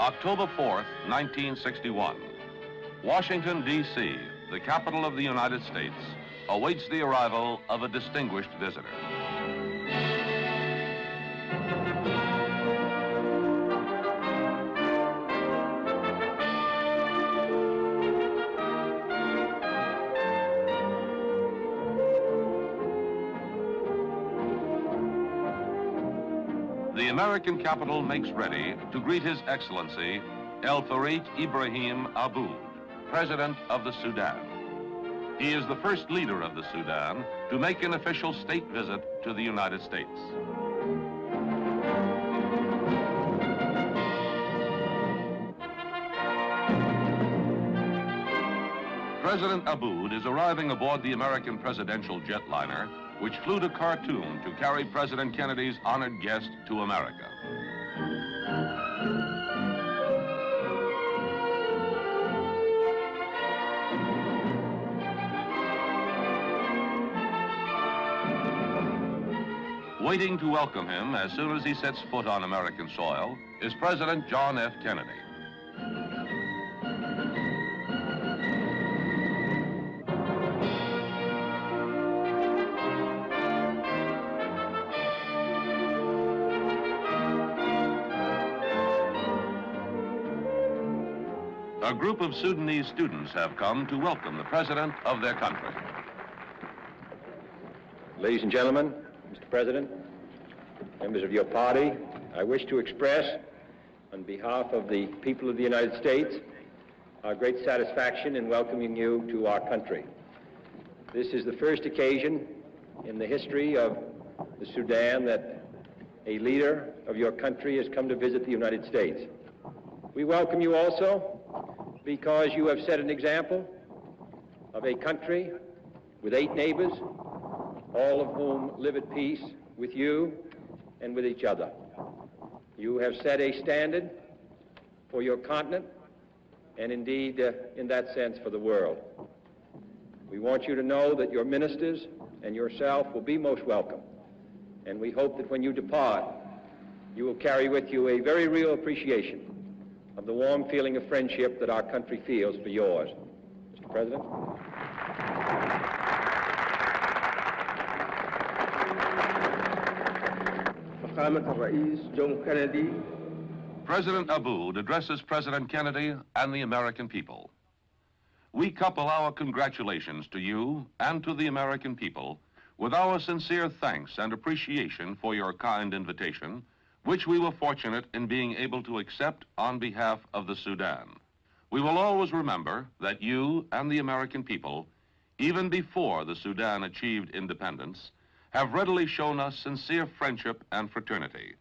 October 4th, 1961. Washington, D.C., the capital of the United States, awaits the arrival of a distinguished visitor. The American capital makes ready to greet His Excellency El-Farriq Ibrahim Abboud, President of the Sudan. He is the first leader of the Sudan to make an official state visit to the United States. President Abboud is arriving aboard the American presidential jetliner, which flew to Khartoum to carry President Kennedy's honored guest to America. Waiting to welcome him as soon as he sets foot on American soil is President John F. Kennedy. A group of Sudanese students have come to welcome the president of their country. Ladies and gentlemen, Mr. President, members of your party, I wish to express, on behalf of the people of the United States, our great satisfaction in welcoming you to our country. This is the first occasion in the history of the Sudan that a leader of your country has come to visit the United States. We welcome you also because you have set an example of a country with 8 neighbors, all of whom live at peace with you and with each other. You have set a standard for your continent and indeed, in that sense, for the world. We want you to know that your ministers and yourself will be most welcome, and we hope that when you depart, you will carry with you a very real appreciation of the warm feeling of friendship that our country feels for yours. Mr. President. President Abboud addresses President Kennedy and the American people. We couple our congratulations to you and to the American people with our sincere thanks and appreciation for your kind invitation, which we were fortunate in being able to accept on behalf of the Sudan. We will always remember that you and the American people, even before the Sudan achieved independence, have readily shown us sincere friendship and fraternity.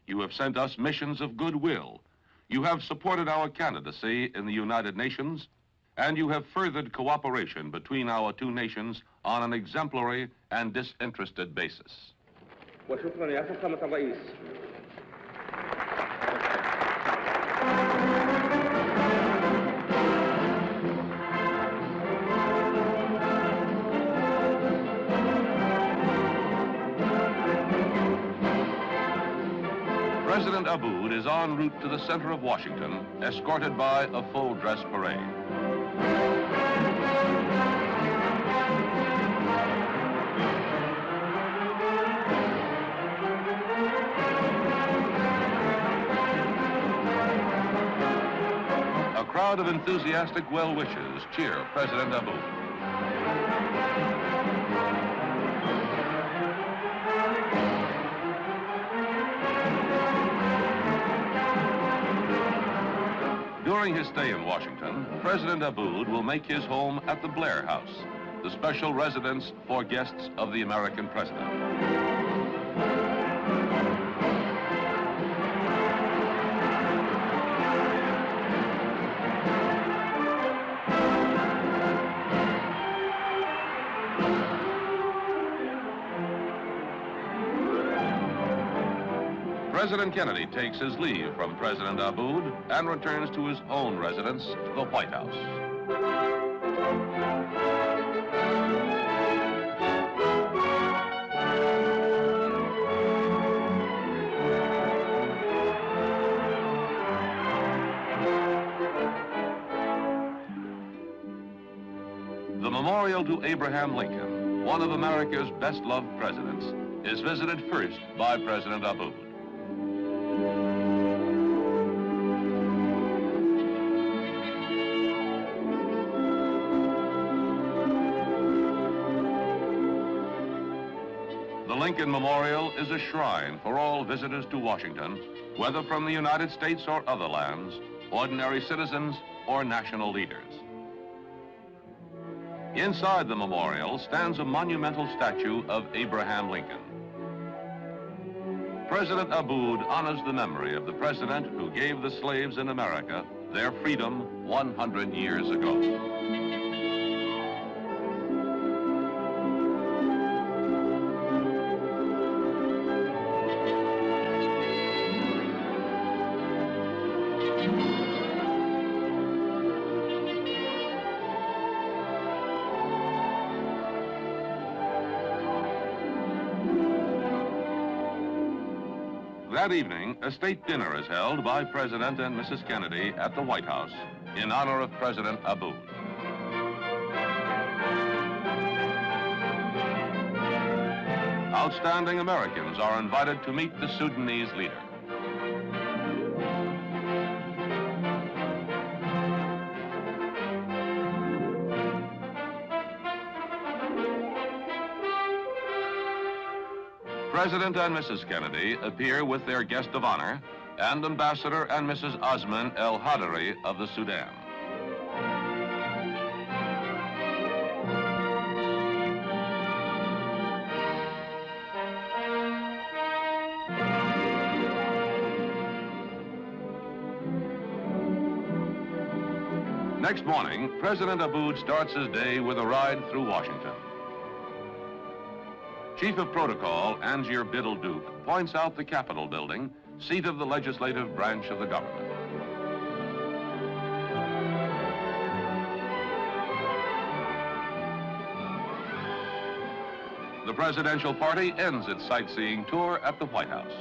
You have sent us missions of goodwill. You have supported our candidacy in the United Nations, and you have furthered cooperation between our two nations on an exemplary and disinterested basis. President Abboud is en route to the center of Washington, escorted by a full-dress parade. A crowd of enthusiastic well-wishers cheer President Abboud. During his stay in Washington, President Abboud will make his home at the Blair House, the special residence for guests of the American president. President Kennedy takes his leave from President Abboud and returns to his own residence, the White House. memorial to Abraham Lincoln, one of America's best-loved presidents, is visited first by President Abboud. The Lincoln Memorial is a shrine for all visitors to Washington, whether from the United States or other lands, ordinary citizens or national leaders. Inside the memorial stands a monumental statue of Abraham Lincoln. President Abboud honors the memory of the president who gave the slaves in America their freedom 100 years ago. That evening, a state dinner is held by President and Mrs. Kennedy at the White House in honor of President Abboud. Outstanding Americans are invited to meet the Sudanese leader. President and Mrs. Kennedy appear with their guest of honor and Ambassador and Mrs. Osman El Hadari of the Sudan. Next morning, President Abboud starts his day with a ride through Washington. Chief of Protocol, Angier Biddle-Duke, points out the Capitol building, seat of the legislative branch of the government. The presidential party ends its sightseeing tour at the White House.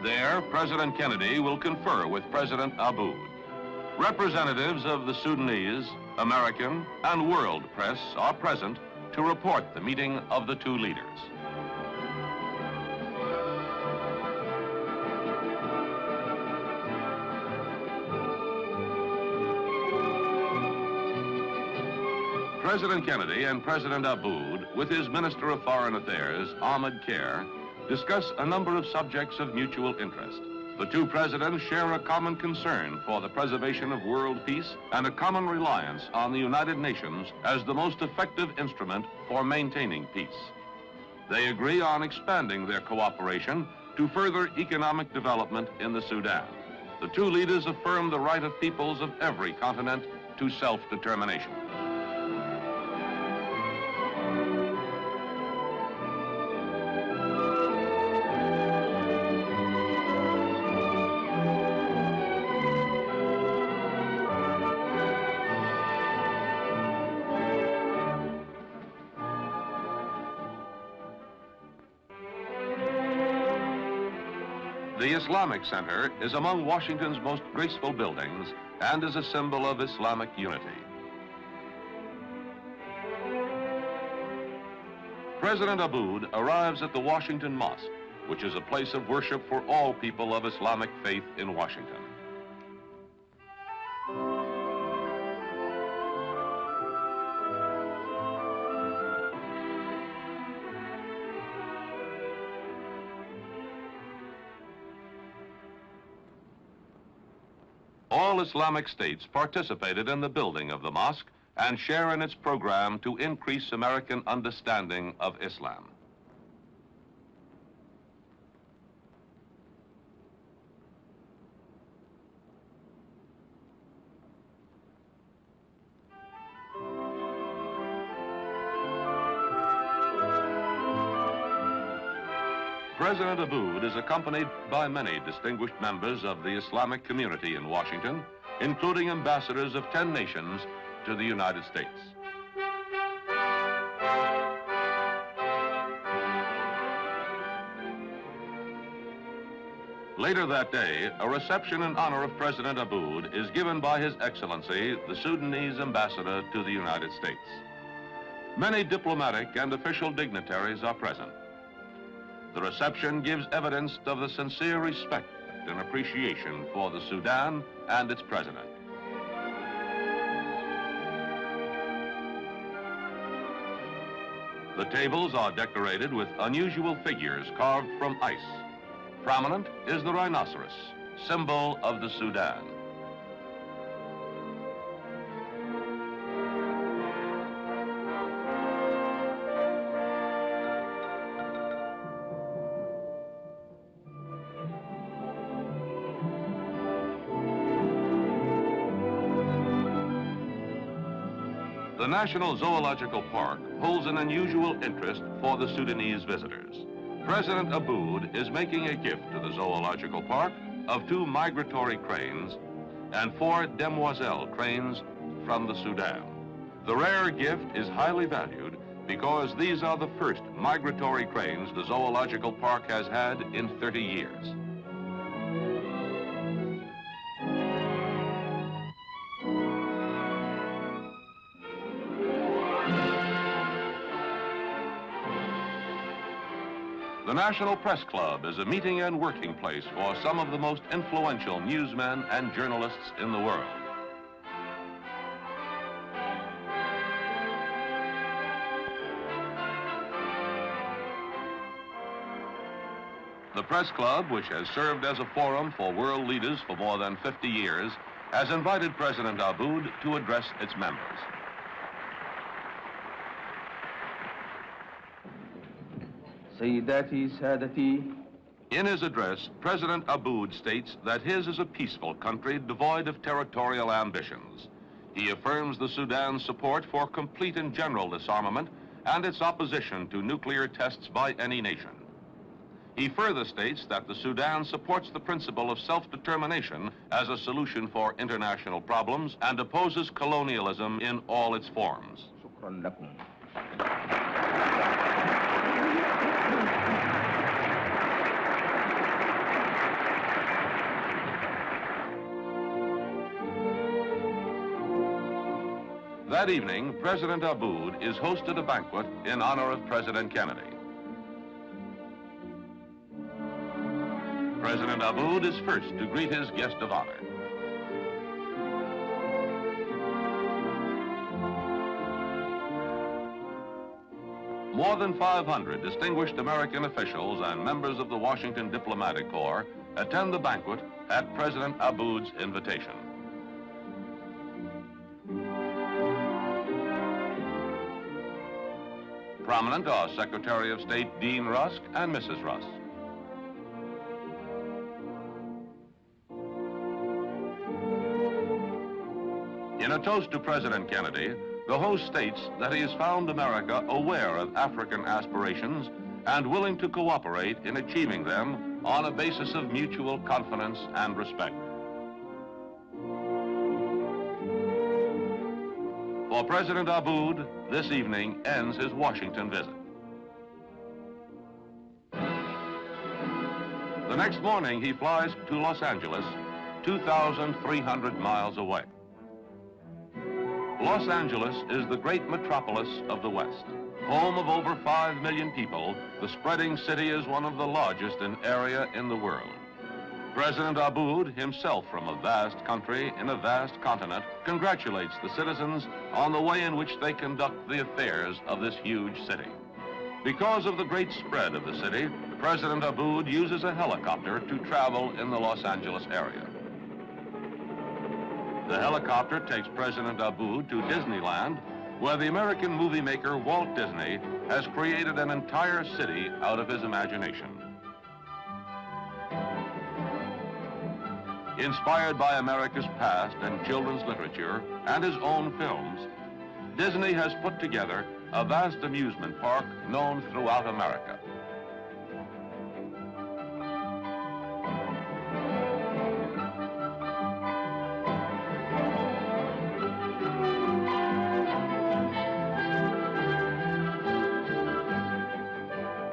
There, President Kennedy will confer with President Abboud. Representatives of the Sudanese, American, and world press are present to report the meeting of the two leaders. President Kennedy and President Abboud, with his Minister of Foreign Affairs, Ahmed Care, discuss a number of subjects of mutual interest. The two presidents share a common concern for the preservation of world peace and a common reliance on the United Nations as the most effective instrument for maintaining peace. They agree on expanding their cooperation to further economic development in the Sudan. The two leaders affirm the right of peoples of every continent to self-determination. The Islamic Center is among Washington's most graceful buildings and is a symbol of Islamic unity. President Abboud arrives at the Washington Mosque, which is a place of worship for all people of Islamic faith in Washington. All Islamic states participated in the building of the mosque and share in its program to increase American understanding of Islam. President Abboud is accompanied by many distinguished members of the Islamic community in Washington, including ambassadors of 10 nations to the United States. Later that day, a reception in honor of President Abboud is given by His Excellency, the Sudanese ambassador to the United States. Many diplomatic and official dignitaries are present. The reception gives evidence of the sincere respect and appreciation for the Sudan and its president. The tables are decorated with unusual figures carved from ice. Prominent is the rhinoceros, symbol of the Sudan. The National Zoological Park holds an unusual interest for the Sudanese visitors. President Abboud is making a gift to the Zoological Park of 2 migratory cranes and 4 demoiselle cranes from the Sudan. The rare gift is highly valued because these are the first migratory cranes the Zoological Park has had in 30 years. The National Press Club is a meeting and working place for some of the most influential newsmen and journalists in the world. The Press Club, which has served as a forum for world leaders for more than 50 years, has invited President Abboud to address its members. سيداتي سادتي. In his address, President Abboud states that his is a peaceful country devoid of territorial ambitions. He affirms the Sudan's support for complete and general disarmament and its opposition to nuclear tests by any nation. He further states that the Sudan supports the principle of self-determination as a solution for international problems and opposes colonialism in all its forms. شكرا لكم. That evening, President Abboud is hosted a banquet in honor of President Kennedy. President Abboud is first to greet his guest of honor. More than 500 distinguished American officials and members of the Washington Diplomatic Corps attend the banquet at President Abboud's invitation. Prominent are Secretary of State Dean Rusk and Mrs. Rusk. In a toast to President Kennedy, the host states that he has found America aware of African aspirations and willing to cooperate in achieving them on a basis of mutual confidence and respect. For President Abboud, this evening ends his Washington visit. The next morning, he flies to Los Angeles, 2,300 miles away. Los Angeles is the great metropolis of the West. Home of over 5 million people, the spreading city is one of the largest in area in the world. President Abboud, himself from a vast country in a vast continent, congratulates the citizens on the way in which they conduct the affairs of this huge city. Because of the great spread of the city, President Abboud uses a helicopter to travel in the Los Angeles area. The helicopter takes President Abboud to Disneyland, where the American movie maker Walt Disney has created an entire city out of his imagination. Inspired by America's past and children's literature and his own films, Disney has put together a vast amusement park known throughout America.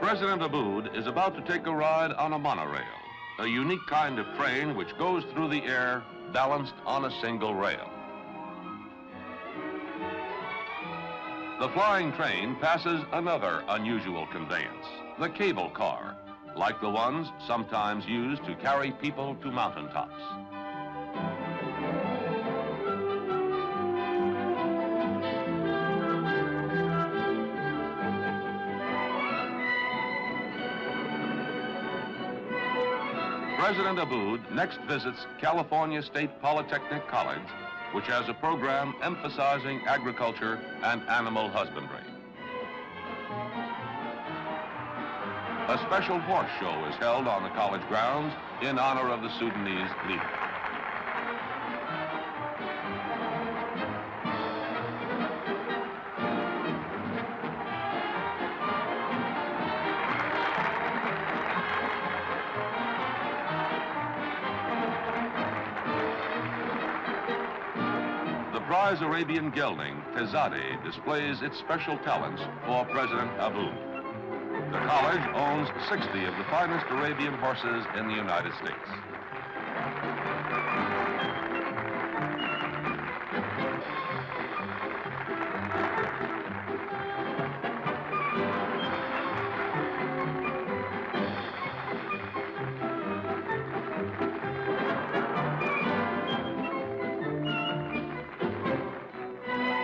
President Abboud is about to take a ride on a monorail. a unique kind of train which goes through the air balanced on a single rail. The flying train passes another unusual conveyance, the cable car, like the ones sometimes used to carry people to mountaintops. President Abboud next visits California State Polytechnic College, which has a program emphasizing agriculture and animal husbandry. A special horse show is held on the college grounds in honor of the Sudanese leader. The prize Arabian gelding, Tezade, displays its special talents for President Abboud. The college owns 60 of the finest Arabian horses in the United States.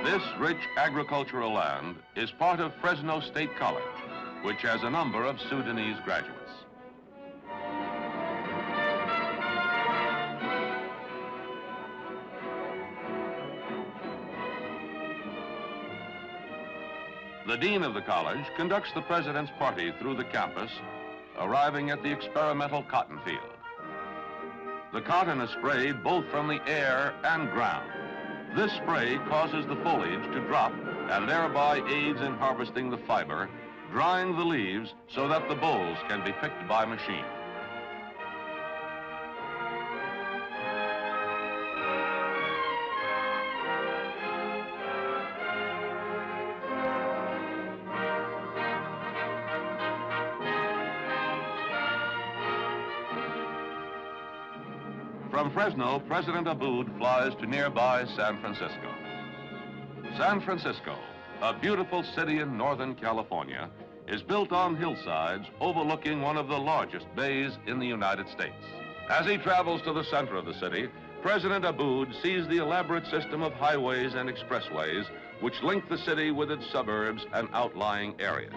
This rich agricultural land is part of Fresno State College, which has a number of Sudanese graduates. The dean of the college conducts the president's party through the campus, arriving at the experimental cotton field. The cotton is sprayed both from the air and ground. This spray causes the foliage to drop and thereby aids in harvesting the fiber, drying the leaves so that the bolls can be picked by machine. From Fresno, President Abboud flies to nearby San Francisco. San Francisco, a beautiful city in Northern California, is built on hillsides overlooking one of the largest bays in the United States. As he travels to the center of the city, President Abboud sees the elaborate system of highways and expressways which link the city with its suburbs and outlying areas.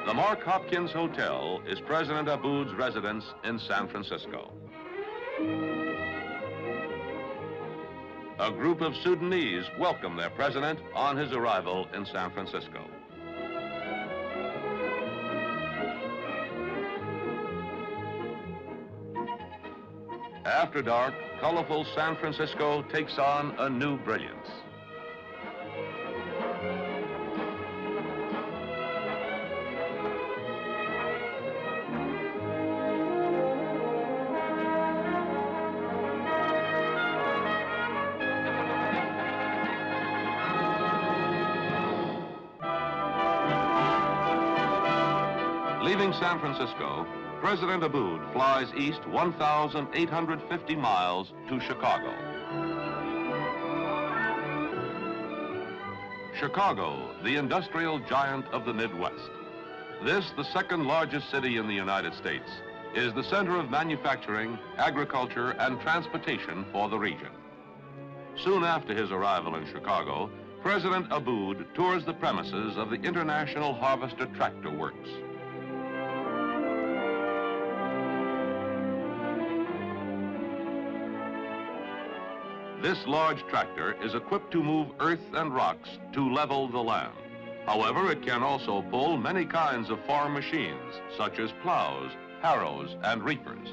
The Mark Hopkins Hotel is President Abboud's residence in San Francisco. A group of Sudanese welcome their president on his arrival in San Francisco. After dark, colorful San Francisco takes on a new brilliance. Leaving San Francisco, President Abboud flies east 1,850 miles to Chicago. Chicago, the industrial giant of the Midwest. This, the second largest city in the United States, is the center of manufacturing, agriculture, and transportation for the region. Soon after his arrival in Chicago, President Abboud tours the premises of the International Harvester Tractor Works. This large tractor is equipped to move earth and rocks to level the land. However, it can also pull many kinds of farm machines, such as plows, harrows, and reapers.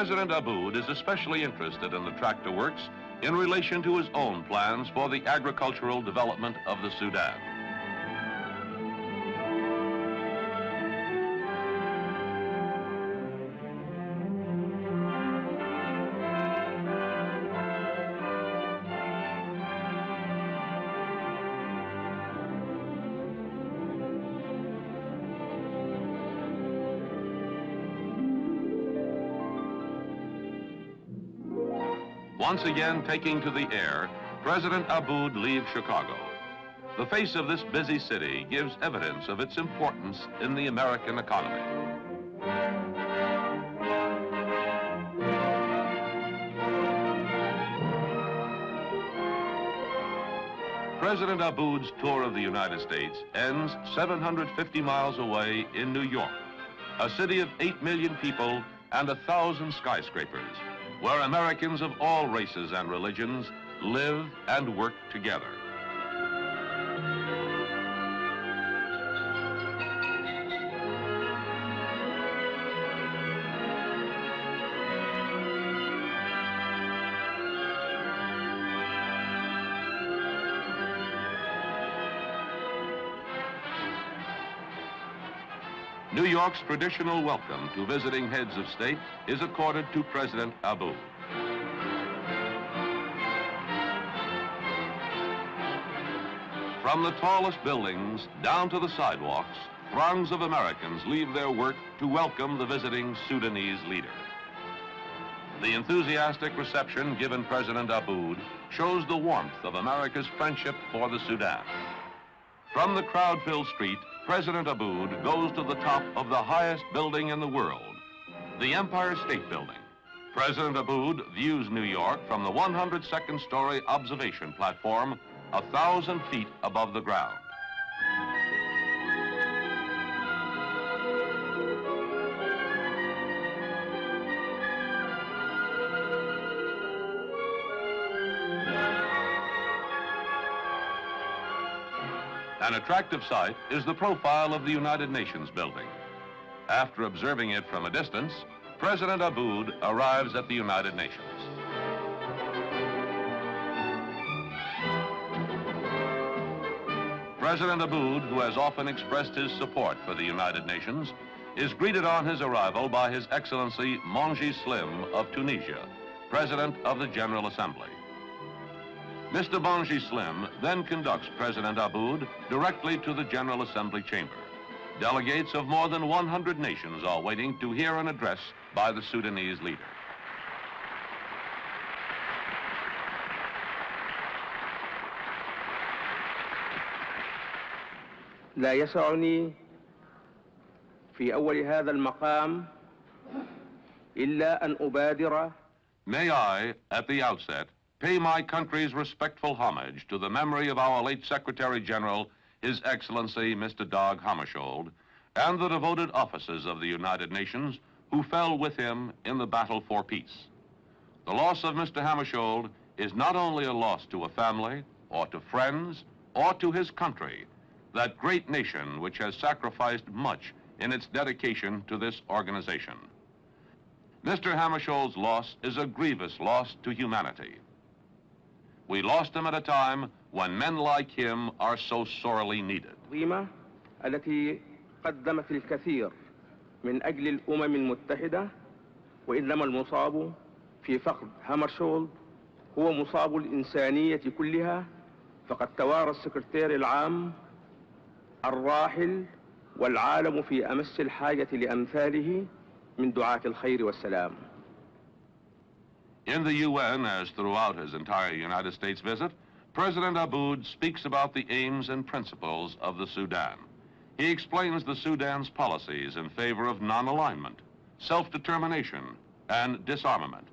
President Abboud is especially interested in the tractor works in relation to his own plans for the agricultural development of the Sudan. Once again taking to the air, President Abboud leaves Chicago. The face of this busy city gives evidence of its importance in the American economy. President Abboud's tour of the United States ends 750 miles away in New York, a city of 8 million people and 1,000 skyscrapers, where Americans of all races and religions live and work together. New York's traditional welcome to visiting heads of state is accorded to President Abboud. From the tallest buildings down to the sidewalks, throngs of Americans leave their work to welcome the visiting Sudanese leader. The enthusiastic reception given President Abboud shows the warmth of America's friendship for the Sudan. From the crowd-filled street, President Abboud goes to the top of the highest building in the world, the Empire State Building. President Abboud views New York from the 102nd story observation platform, 1,000 feet above the ground. An attractive sight is the profile of the United Nations building. After observing it from a distance, President Abboud arrives at the United Nations. President Abboud, who has often expressed his support for the United Nations, is greeted on his arrival by His Excellency Manji Slim of Tunisia, President of the General Assembly. Mr. Manji Slim then conducts President Abboud directly to the General Assembly chamber. Delegates of more than 100 nations are waiting to hear an address by the Sudanese leader. لا يسعني في أول هذا المقام إلا أن أبادر. May I, at the outset, pay my country's respectful homage to the memory of our late Secretary General, His Excellency Mr. Dag Hammarskjöld, and the devoted officers of the United Nations who fell with him in the battle for peace. The loss of Mr. Hammarskjöld is not only a loss to a family, or to friends, or to his country, that great nation which has sacrificed much in its dedication to this organization. Mr. Hammarskjöld's loss is a grievous loss to humanity. We lost him at a time when men like him are so sorely needed. التي قدمت الكثير من أجل الأمم المتحدة، وإنما المصاب في فقد هامرشولد هو مصاب الإنسانية كلها، فقد توارى السكرتير العام الراحل والعالم في أمس الحاجة لأمثاله من دعاة الخير والسلام. In the UN, as throughout his entire United States visit, President Abboud speaks about the aims and principles of the Sudan. He explains the Sudan's policies in favor of non-alignment, self-determination, and disarmament.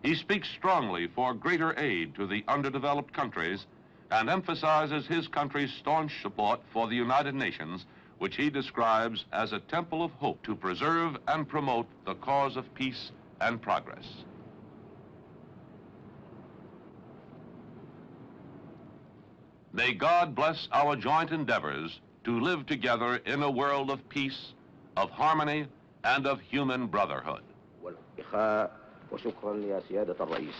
He speaks strongly for greater aid to the underdeveloped countries and emphasizes his country's staunch support for the United Nations, which he describes as a temple of hope to preserve and promote the cause of peace and progress. May God bless our joint endeavors to live together in a world of peace, of harmony, and of human brotherhood. الأخاء، وشكرا يا سيادة الرئيس.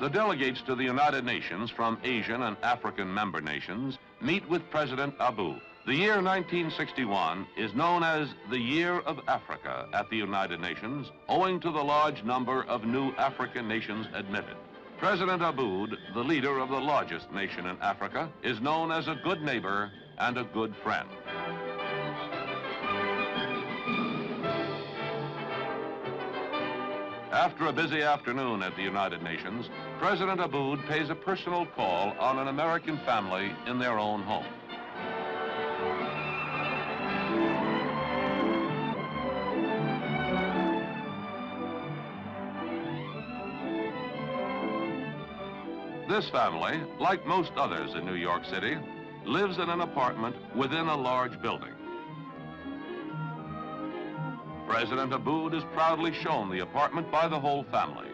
The delegates to the United Nations from Asian and African member nations meet with President Abboud. The year 1961 is known as the Year of Africa at the United Nations, owing to the large number of new African nations admitted. President Abboud, the leader of the largest nation in Africa, is known as a good neighbor and a good friend. After a busy afternoon at the United Nations, President Abboud pays a personal call on an American family in their own home. This family, like most others in New York City, lives in an apartment within a large building. President Abboud is proudly shown the apartment by the whole family.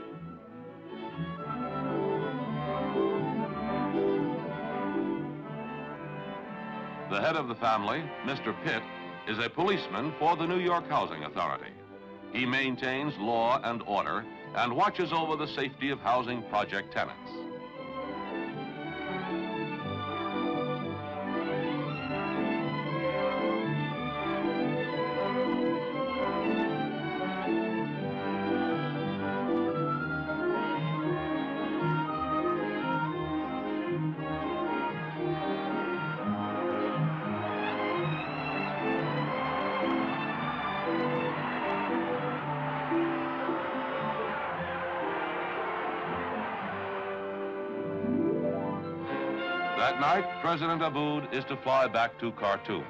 The head of the family, Mr. Pitt, is a policeman for the New York Housing Authority. He maintains law and order and watches over the safety of housing project tenants. That night, President Abboud is to fly back to Khartoum.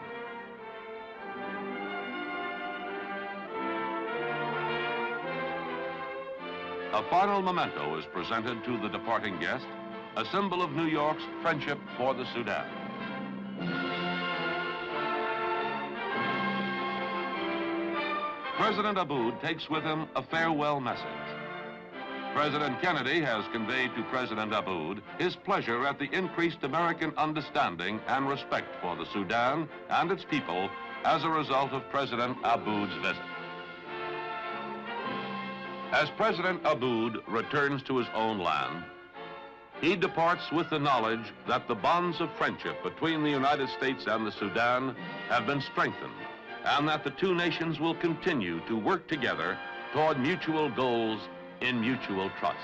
A final memento is presented to the departing guest, a symbol of New York's friendship for the Sudan. President Abboud takes with him a farewell message. President Kennedy has conveyed to President Abboud his pleasure at the increased American understanding and respect for the Sudan and its people as a result of President Abboud's visit. As President Abboud returns to his own land, he departs with the knowledge that the bonds of friendship between the United States and the Sudan have been strengthened, and that the two nations will continue to work together toward mutual goals in mutual trust.